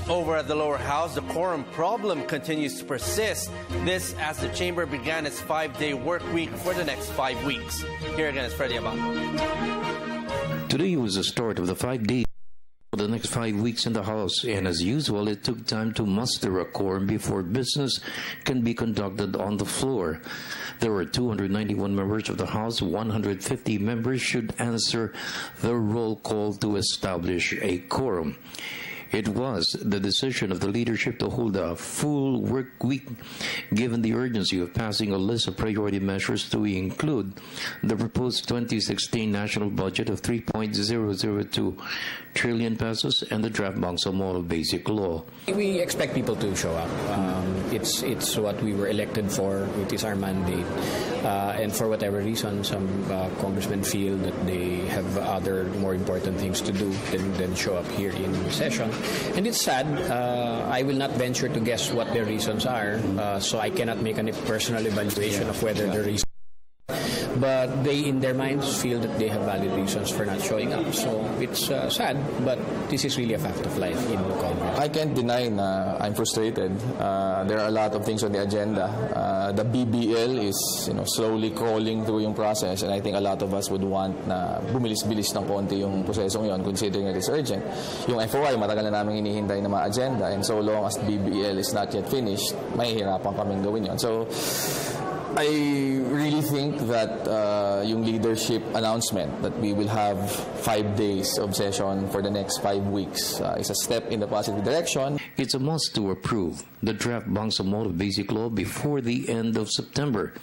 Over at the lower house, the quorum problem continues to persist. This as the chamber began its 5-day work week for the next 5 weeks. Here again is Freddie Abando. Today was the start of the 5 days for the next 5 weeks in the House, and as usual, it took time to muster a quorum before business can be conducted on the floor. There were 291 members of the House. 150 members should answer the roll call to establish a quorum. It was the decision of the leadership to hold a full work week, given the urgency of passing a list of priority measures to include the proposed 2016 national budget of 3.002 trillion pesos and the draft Bangsamoro Basic Law. We expect people to show up. It's what we were elected for. It is our mandate. And for whatever reason, some congressmen feel that they have other more important things to do than show up here in session. And it's sad. I will not venture to guess what their reasons are, so I cannot make a personal evaluation of whether the reasons. But they, in their minds, feel that they have valid reasons for not showing up. So it's sad, but this is really a fact of life in Congress. I can't deny I'm frustrated. There are a lot of things on the agenda. The BBL is slowly crawling through yung process, and I think a lot of us would want na bumilis-bilis ng konti yung prosesong yon, considering that it's urgent. Yung FOI, matagal na namin hinihintay na mga agenda, and so long as BBL is not yet finished, mahihirapan kaming gawin yon. So I really think that yung leadership announcement that we will have 5 days of session for the next 5 weeks is a step in the positive direction. It's a must to approve the draft Bangsamoro Basic Law before the end of September,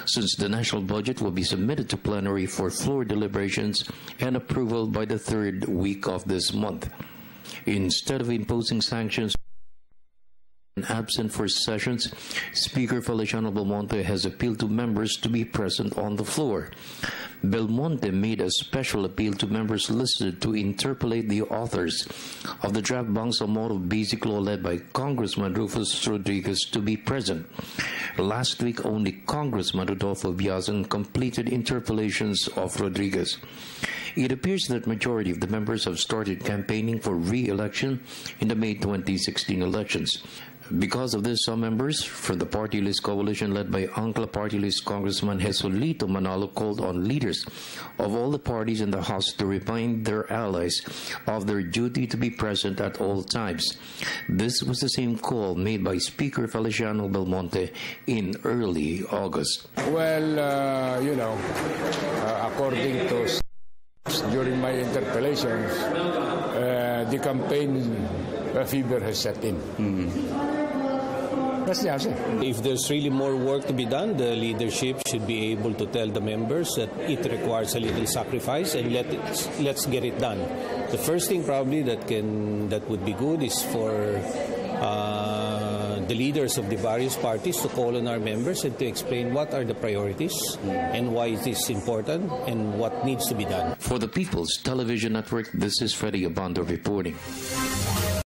since the national budget will be submitted to plenary for floor deliberations and approval by the 3rd week of this month. Instead of imposing sanctions absent for sessions, Speaker Feliciano Belmonte has appealed to members to be present on the floor. Belmonte made a special appeal to members listed to interpellate the authors of the draft Bangsamoro Basic Law led by Congressman Rufus Rodriguez to be present. Last week, only Congressman Rodolfo Biazon completed interpellations of Rodriguez. It appears that majority of the members have started campaigning for re-election in the May 2016 elections. Because of this, some members from the party list coalition led by Angla party list Congressman Jesolito Manalo called on leaders of all the parties in the House to remind their allies of their duty to be present at all times. This was the same call made by Speaker Feliciano Belmonte in early August. Well, according to during my interpellations, the campaign fever has set in. That's the answer. If there's really more work to be done, the leadership should be able to tell the members that it requires a little sacrifice, and let's get it done. The first thing probably that would be good is for the leaders of the various parties to call on our members and to explain what are the priorities and why it is important and what needs to be done. For the People's Television Network, this is Freddie Abando reporting.